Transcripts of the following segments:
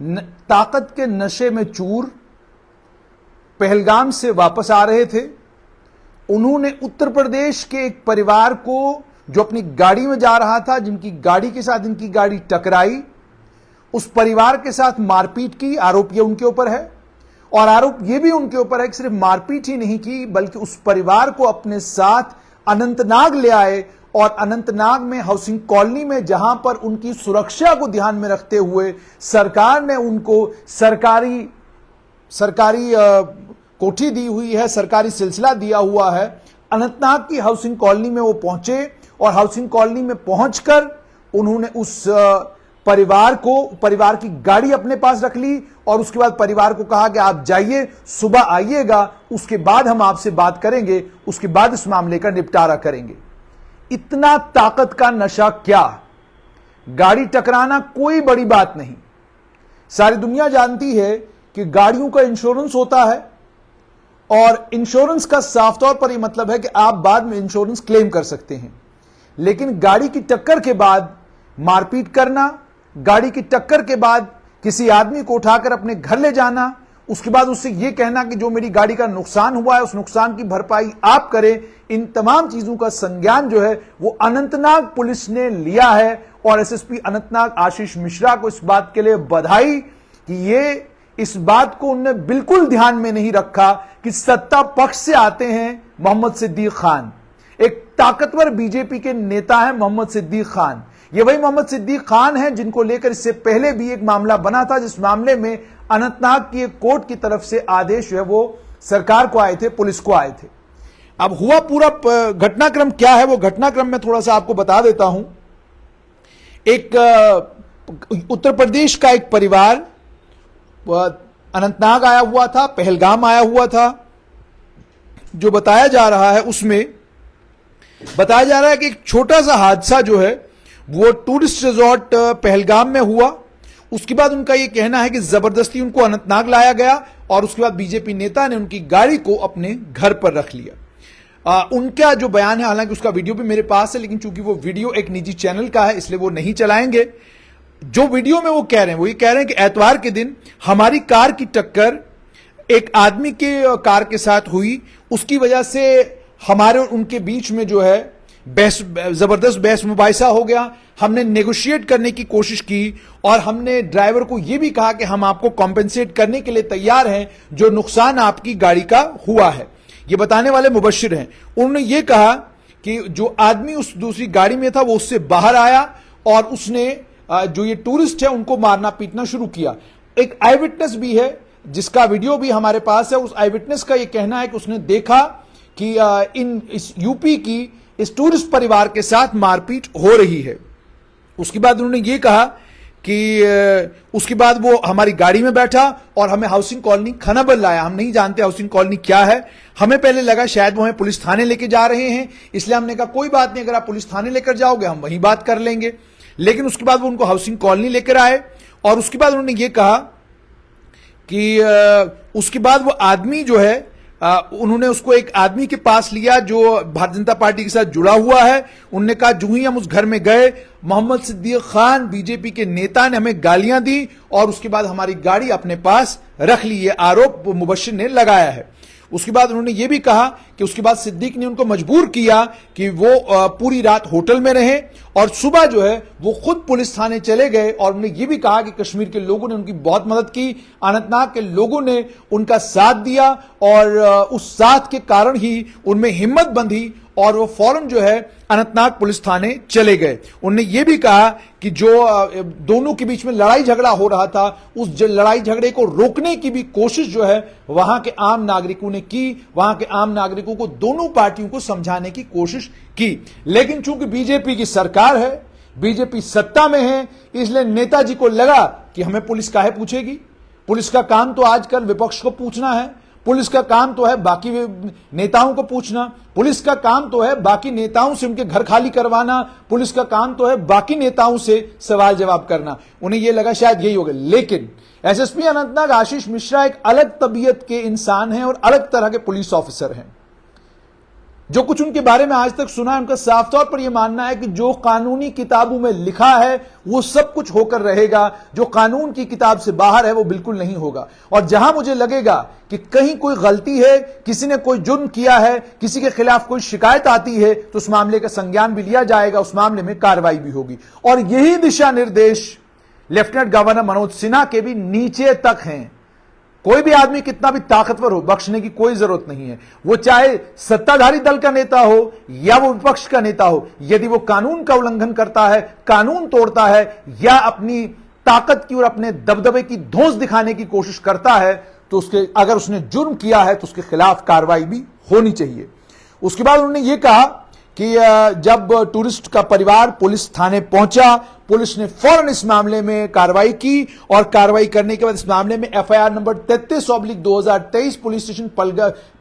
ताकत के नशे में चूर पहलगाम से वापस आ रहे थे। उन्होंने उत्तर प्रदेश के एक परिवार को जो अपनी गाड़ी में जा रहा था, जिनकी गाड़ी के साथ इनकी गाड़ी टकराई, उस परिवार के साथ मारपीट की। आरोप यह उनके ऊपर है और आरोप यह भी उनके ऊपर है कि सिर्फ मारपीट ही नहीं की बल्कि उस परिवार को अपने साथ अनंतनाग ले आए और अनंतनाग में हाउसिंग कॉलोनी में, जहां पर उनकी सुरक्षा को ध्यान में रखते हुए सरकार ने उनको सरकारी कोठी दी हुई है, सरकारी सिलसिला दिया हुआ है। अनंतनाग की हाउसिंग कॉलोनी में वो पहुंचे और हाउसिंग कॉलोनी में पहुंचकर उन्होंने उस परिवार की गाड़ी अपने पास रख ली और उसके बाद परिवार को कहा कि आप जाइए, सुबह आइएगा, उसके बाद हम आपसे बात करेंगे, उसके बाद इस मामले का निपटारा करेंगे। इतना ताकत का नशा क्या? गाड़ी टकराना कोई बड़ी बात नहीं। सारी दुनिया जानती है कि गाड़ियों का इंश्योरेंस होता है और इंश्योरेंस का साफ तौर पर यह मतलब है कि आप बाद में इंश्योरेंस क्लेम कर सकते हैं। लेकिन गाड़ी की टक्कर के बाद मारपीट करना, गाड़ी की टक्कर के बाद किसी आदमी को उठाकर अपने घर ले जाना, उसके बाद उससे यह कहना कि जो मेरी गाड़ी का नुकसान हुआ है उस नुकसान की भरपाई आप करें, इन तमाम चीजों का संज्ञान जो है वो अनंतनाग पुलिस ने लिया है। और एसएसपी अनंतनाग आशीष मिश्रा को इस बात के लिए बधाई कि ये इस बात को उन्होंने बिल्कुल ध्यान में नहीं रखा कि सत्ता पक्ष से आते हैं मोहम्मद सिद्दीक खान, एक ताकतवर बीजेपी के नेता है मोहम्मद सिद्दीक खान। ये वही मोहम्मद सिद्दीक खान है जिनको लेकर इससे पहले भी एक मामला बना था, जिस मामले में अनंतनाग की एक कोर्ट की तरफ से आदेश जो है वो सरकार को आए थे, पुलिस को आए थे। अब हुआ पूरा घटनाक्रम क्या है, वो घटनाक्रम में थोड़ा सा आपको बता देता हूं। एक उत्तर प्रदेश का एक परिवार अनंतनाग आया हुआ था, पहलगाम आया हुआ था। जो बताया जा रहा है उसमें बताया जा रहा है कि एक छोटा सा हादसा जो है वो टूरिस्ट रिजॉर्ट पहलगाम में हुआ। उसके बाद उनका यह कहना है कि जबरदस्ती उनको अनंतनाग लाया गया और उसके बाद बीजेपी नेता ने उनकी गाड़ी को अपने घर पर रख लिया। उनका जो बयान है, हालांकि उसका वीडियो भी मेरे पास है, लेकिन चूंकि वो वीडियो एक निजी चैनल का है इसलिए वो नहीं चलाएंगे। जो वीडियो में वो कह रहे हैं वो ये कह रहे हैं कि एतवार के दिन हमारी कार की टक्कर एक आदमी के कार के साथ हुई, उसकी वजह से हमारे और उनके बीच में जो है जबरदस्त बहस मुबाहिसा हो गया। हमने नेगोशिएट करने की कोशिश की और हमने ड्राइवर को यह भी कहा कि हम आपको कॉम्पेंसेट करने के लिए तैयार हैं जो नुकसान आपकी गाड़ी का हुआ है। ये बताने वाले मुबश्शिर हैं। उन्होंने ये कहा कि जो आदमी उस दूसरी गाड़ी में था वो उससे बाहर आया और उसने जो ये टूरिस्ट है उनको मारना पीटना शुरू किया। एक आई विटनेस भी है जिसका वीडियो भी हमारे पास है। उस आई विटनेस का ये कहना है कि उसने देखा कि इस यूपी की इस टूरिस्ट परिवार के साथ मारपीट हो रही है। उसके बाद उन्होंने ये कहा कि उसके बाद वो हमारी गाड़ी में बैठा और हमें हाउसिंग कॉलोनी खनाबल लाया। हम नहीं जानते हाउसिंग कॉलोनी क्या है, हमें पहले लगा शायद वो हमें पुलिस थाने लेके जा रहे हैं, इसलिए हमने कहा कोई बात नहीं, अगर आप पुलिस थाने लेकर जाओगे हम वहीं बात कर लेंगे। लेकिन उसके बाद वो उनको हाउसिंग कॉलोनी लेकर आए और उसके बाद उन्होंने ये कहा कि उसके बाद वो आदमी जो है उन्होंने उसको एक आदमी के पास लिया जो भारतीय जनता पार्टी के साथ जुड़ा हुआ है। उन्होंने कहा जो ही हम उस घर में गए, मोहम्मद सिद्दीक खान बीजेपी के नेता ने हमें गालियां दी और उसके बाद हमारी गाड़ी अपने पास रख ली। ये आरोप मुबश्शिर ने लगाया है। उसके बाद उन्होंने ये भी कहा कि उसके बाद सिद्दीक ने उनको मजबूर किया कि वो पूरी रात होटल में रहे और सुबह जो है वो खुद पुलिस थाने चले गए और उन्होंने ये भी कहा कि कश्मीर के लोगों ने उनकी बहुत मदद की, अनंतनाग के लोगों ने उनका साथ दिया और उस साथ के कारण ही उनमें हिम्मत बंधी और वो फौरन जो है अनंतनाग पुलिस थाने चले गए। उन्होंने ये भी कहा कि जो दोनों के बीच में लड़ाई झगड़ा हो रहा था उस लड़ाई झगड़े को रोकने की भी कोशिश जो है वहां के आम नागरिकों ने की। वहां के आम नागरिकों को दोनों पार्टियों को समझाने की कोशिश की, लेकिन चूंकि बीजेपी की सरकार है, बीजेपी सत्ता में है, इसलिए नेताजी को लगा कि हमें पुलिस काहे पूछेगी। पुलिस का काम तो आजकल विपक्ष को पूछना है, पुलिस का काम तो है बाकी नेताओं को पूछना, पुलिस का काम तो है बाकी नेताओं से उनके घर खाली करवाना, पुलिस का काम तो है बाकी नेताओं से सवाल जवाब करना। उन्हें यह लगा शायद यही होगा। लेकिन एसएसपी अनंतनाग आशीष मिश्रा एक अलग तबीयत के इंसान हैं और अलग तरह के पुलिस ऑफिसर हैं। जो कुछ उनके बारे में आज तक सुना है, उनका साफ तौर पर यह मानना है कि जो कानूनी किताबों में लिखा है वो सब कुछ होकर रहेगा, जो कानून की किताब से बाहर है वो बिल्कुल नहीं होगा। और जहां मुझे लगेगा कि कहीं कोई गलती है, किसी ने कोई जुर्म किया है, किसी के खिलाफ कोई शिकायत आती है, तो उस मामले का संज्ञान भी लिया जाएगा, उस मामले में कार्रवाई भी होगी। और यही दिशा निर्देश लेफ्टिनेंट गवर्नर मनोज सिन्हा के भी नीचे तक हैं। कोई भी आदमी कितना भी ताकतवर हो, बख्शने की कोई जरूरत नहीं है। वो चाहे सत्ताधारी दल का नेता हो या वो विपक्ष का नेता हो, यदि वो कानून का उल्लंघन करता है, कानून तोड़ता है या अपनी ताकत की और अपने दबदबे की धौंस दिखाने की कोशिश करता है, तो उसके अगर उसने जुर्म किया है तो उसके खिलाफ कार्रवाई भी होनी चाहिए। उसके बाद उन्होंने ये कहा कि जब टूरिस्ट का परिवार पुलिस थाने पहुंचा, पुलिस ने फौरन इस मामले में कार्रवाई की और कार्रवाई करने के बाद इस मामले में FIR number 33/2023 police station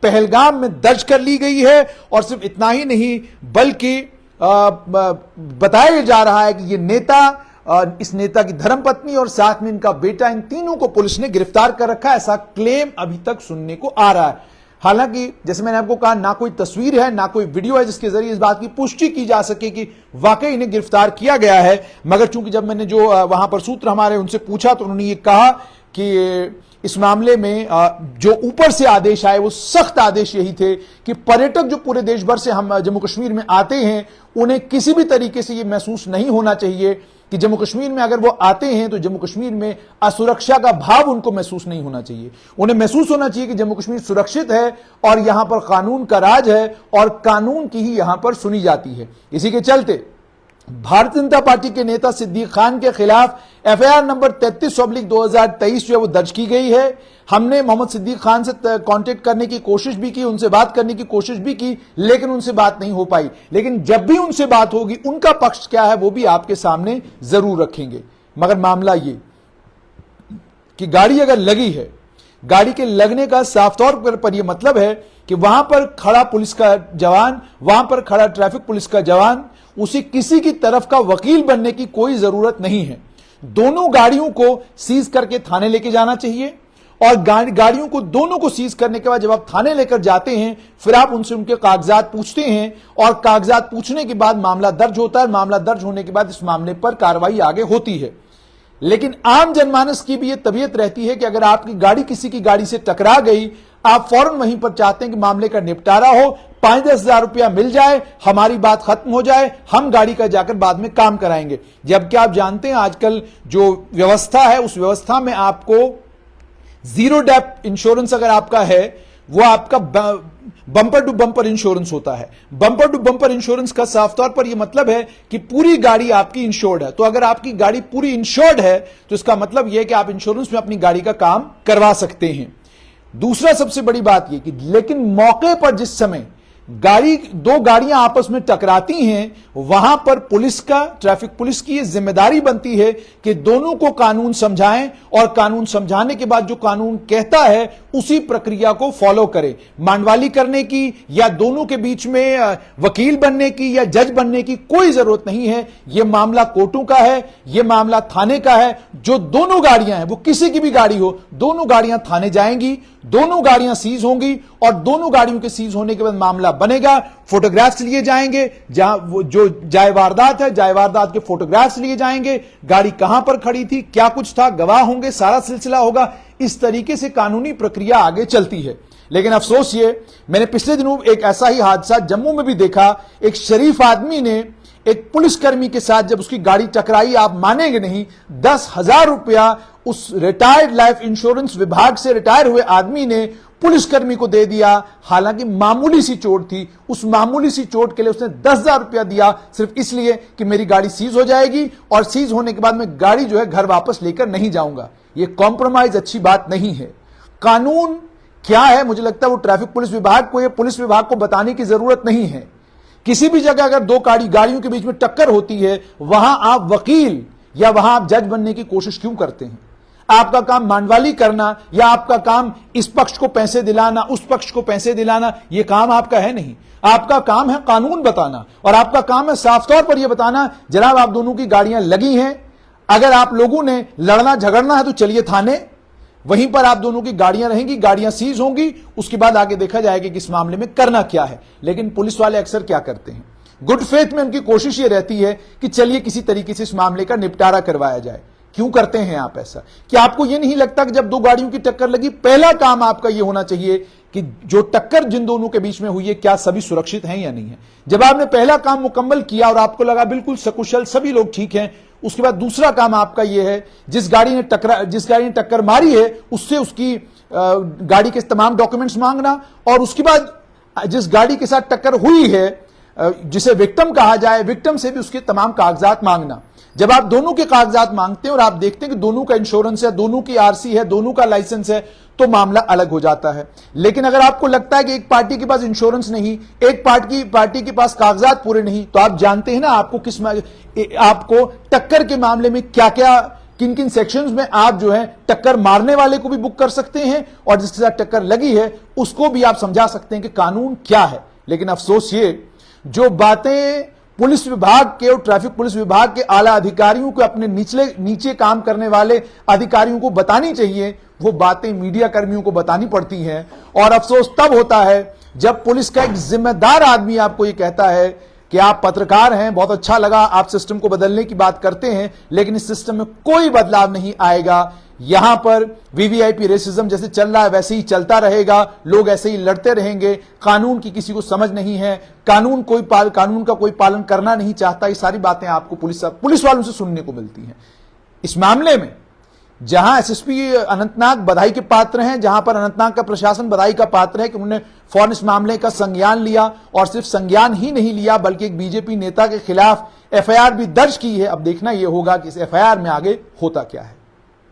Pahalgam में दर्ज कर ली गई है। और सिर्फ इतना ही नहीं, बल्कि बताया जा रहा है कि ये नेता, इस नेता की धर्मपत्नी और साथ में इनका बेटा, इन तीनों को पुलिस ने गिरफ्तार कर रखा है। ऐसा क्लेम अभी तक सुनने को आ रहा है। हालांकि जैसे मैंने आपको कहा, ना कोई तस्वीर है ना कोई वीडियो है जिसके जरिए इस बात की पुष्टि की जा सके कि वाकई इन्हें गिरफ्तार किया गया है। मगर चूंकि जब मैंने जो वहां पर सूत्र हमारे उनसे पूछा तो उन्होंने ये कहा कि इस मामले में जो ऊपर से आदेश आए वो सख्त आदेश यही थे कि पर्यटक जो पूरे देश भर से हम जम्मू कश्मीर में आते हैं, उन्हें किसी भी तरीके से ये महसूस नहीं होना चाहिए कि जम्मू कश्मीर में अगर वो आते हैं तो जम्मू कश्मीर में असुरक्षा का भाव उनको महसूस नहीं होना चाहिए। उन्हें महसूस होना चाहिए कि जम्मू कश्मीर सुरक्षित है और यहां पर कानून का राज है और कानून की ही यहां पर सुनी जाती है। इसी के चलते भारतीय जनता पार्टी के नेता सिद्दीक खान के खिलाफ एफआईआर नंबर 33/2023 जो है वो दर्ज की गई है। हमने मोहम्मद सिद्दीक खान से कांटेक्ट करने की कोशिश भी की, उनसे बात करने की कोशिश भी की, लेकिन उनसे बात नहीं हो पाई। लेकिन जब भी उनसे बात होगी, उनका पक्ष क्या है वो भी आपके सामने जरूर रखेंगे। मगर मामला ये कि गाड़ी अगर लगी है, गाड़ी के लगने का साफ तौर पर यह मतलब है कि वहां पर खड़ा पुलिस का जवान, वहां पर खड़ा ट्रैफिक पुलिस का जवान, उसे किसी की तरफ का वकील बनने की कोई जरूरत नहीं है। दोनों गाड़ियों को सीज करके थाने लेके जाना चाहिए और गाड़ियों को दोनों को सीज करने के बाद जब आप थाने लेकर जाते हैं, फिर आप उनसे उनके कागजात पूछते हैं और कागजात पूछने के बाद मामला दर्ज होता है। मामला दर्ज होने के बाद इस मामले पर कार्रवाई आगे होती है। लेकिन आम जनमानस की भी यह तबीयत रहती है कि अगर आपकी गाड़ी किसी की गाड़ी से टकरा गई, आप फौरन वहीं पर चाहते हैं कि मामले का निपटारा हो, 5-10 हजार रुपया मिल जाए, हमारी बात खत्म हो जाए, हम गाड़ी का जाकर बाद में काम कराएंगे। जबकि आप जानते हैं आजकल जो व्यवस्था है उस व्यवस्था में आपको जीरो डेप्थ इंश्योरेंस अगर आपका है, वो आपका बंपर टू बंपर इंश्योरेंस होता है। बंपर टू बंपर इंश्योरेंस का साफ तौर पर यह मतलब है कि पूरी गाड़ी आपकी इंश्योर्ड है। तो अगर आपकी गाड़ी पूरी इंश्योर्ड है तो इसका मतलब यह है कि आप इंश्योरेंस में अपनी गाड़ी का काम करवा सकते हैं। दूसरा सबसे बड़ी बात यह कि लेकिन मौके पर जिस समय दो गाड़ियां आपस में टकराती हैं, वहां पर पुलिस का, ट्रैफिक पुलिस की यह जिम्मेदारी बनती है कि दोनों को कानून समझाएं और कानून समझाने के बाद जो कानून कहता है उसी प्रक्रिया को फॉलो करें। मांडवाली करने की या दोनों के बीच में वकील बनने की या जज बनने की कोई जरूरत नहीं है। यह मामला कोर्टों का है, यह मामला थाने का है। जो दोनों गाड़ियां हैं, वो किसी की भी गाड़ी हो, दोनों गाड़ियां थाने जाएंगी, दोनों गाड़ियां सीज होंगी और दोनों गाड़ियों के सीज होने के बाद मामला बनेगा। फोटोग्राफ्स लिए जाएंगे, जहां जो जाय वारदात है, जाय वारदात के फोटोग्राफ्स लिए जाएंगे, गाड़ी कहां पर खड़ी थी, क्या कुछ था, गवाह होंगे, सारा सिलसिला होगा। इस तरीके से कानूनी प्रक्रिया आगे चलती है। लेकिन अफसोस ये, मैंने पिछले दिनों एक ऐसा ही हादसा जम्मू में भी देखा। एक शरीफ आदमी ने एक पुलिसकर्मी के साथ जब उसकी गाड़ी टकराई, आप मानेंगे नहीं, 10,000 रुपया उस रिटायर्ड लाइफ इंश्योरेंस विभाग से रिटायर हुए आदमी ने पुलिसकर्मी को दे दिया। हालांकि मामूली सी चोट थी, उस मामूली सी चोट के लिए उसने 10,000 रुपया दिया, सिर्फ इसलिए कि मेरी गाड़ी सीज हो जाएगी और सीज होने के बाद मैं गाड़ी जो है घर वापस लेकर नहीं जाऊंगा। यह कॉम्प्रोमाइज अच्छी बात नहीं है। कानून क्या है, मुझे लगता है वो ट्रैफिक पुलिस विभाग को या पुलिस विभाग को बताने की जरूरत नहीं है। किसी भी जगह अगर दो गाड़ियों के बीच में टक्कर होती है, वहां आप वकील या वहां आप जज बनने की कोशिश क्यों करते हैं? आपका काम मांडवाली करना या आपका काम इस पक्ष को पैसे दिलाना, उस पक्ष को पैसे दिलाना, यह काम आपका है नहीं। आपका काम है कानून बताना और आपका काम है साफ तौर पर यह बताना, जनाब आप दोनों की गाड़ियां लगी हैं, अगर आप लोगों ने लड़ना झगड़ना है तो चलिए थाने, वहीं पर आप दोनों की गाड़ियां रहेंगी, गाड़ियां सीज होंगी, उसके बाद आगे देखा जाएगा कि इस मामले में करना क्या है। लेकिन पुलिस वाले अक्सर क्या करते हैं, गुड फेथ में उनकी कोशिश यह रहती है कि चलिए किसी तरीके से इस मामले का निपटारा करवाया जाए। क्यों करते हैं आप ऐसा? कि आपको यह नहीं लगता कि जब दो गाड़ियों की टक्कर लगी, पहला काम आपका यह होना चाहिए कि जो टक्कर जिन दोनों के बीच में हुई है, क्या सभी सुरक्षित हैं या नहीं है? जब आपने पहला काम मुकम्मल किया और आपको लगा बिल्कुल सकुशल सभी लोग ठीक हैं, उसके बाद दूसरा काम आपका यह है, जिस गाड़ी ने टक्कर मारी है उससे उसकी गाड़ी के तमाम डॉक्यूमेंट्स मांगना, और उसके बाद जिस गाड़ी के साथ टक्कर हुई है, जिसे विक्टिम कहा जाए, विक्टिम से भी उसके तमाम कागजात मांगना। जब आप दोनों के कागजात मांगते हैं और आप देखते हैं कि दोनों का इंश्योरेंस है, दोनों की आरसी है, दोनों का लाइसेंस है, तो मामला अलग हो जाता है। लेकिन अगर आपको लगता है कि एक पार्टी के पास इंश्योरेंस नहीं, एक पार्टी के पास कागजात पूरे नहीं, तो आप जानते हैं ना आपको टक्कर के मामले में क्या क्या, किन किन सेक्शंस में आप जो है टक्कर मारने वाले को भी बुक कर सकते हैं और जिसके साथ टक्कर लगी है उसको भी आप समझा सकते हैं कि कानून क्या है। लेकिन अफसोस ये, जो बातें पुलिस विभाग के और ट्रैफिक पुलिस विभाग के आला अधिकारियों को, अपने नीचे काम करने वाले अधिकारियों को बतानी चाहिए, वो बातें मीडिया कर्मियों को बतानी पड़ती हैं। और अफसोस तब होता है जब पुलिस का एक जिम्मेदार आदमी आपको ये कहता है कि आप पत्रकार हैं, बहुत अच्छा लगा, आप सिस्टम को बदलने की बात करते हैं, लेकिन इस सिस्टम में कोई बदलाव नहीं आएगा। यहां पर वीवीआईपी रेसिज्म जैसे चल रहा है वैसे ही चलता रहेगा, लोग ऐसे ही लड़ते रहेंगे, कानून की किसी को समझ नहीं है, कानून का कोई पालन करना नहीं चाहता। ये सारी बातें आपको पुलिस वालों से सुनने को मिलती हैं। इस मामले में जहां एसएसपी अनंतनाग बधाई के पात्र हैं, जहां पर अनंतनाग का प्रशासन बधाई का पात्र है कि उन्होंने फौरन इस मामले का संज्ञान लिया, और सिर्फ संज्ञान ही नहीं लिया बल्कि एक बीजेपी नेता के खिलाफ एफआईआर भी दर्ज की है। अब देखना यह होगा कि इस एफआईआर में आगे होता क्या है।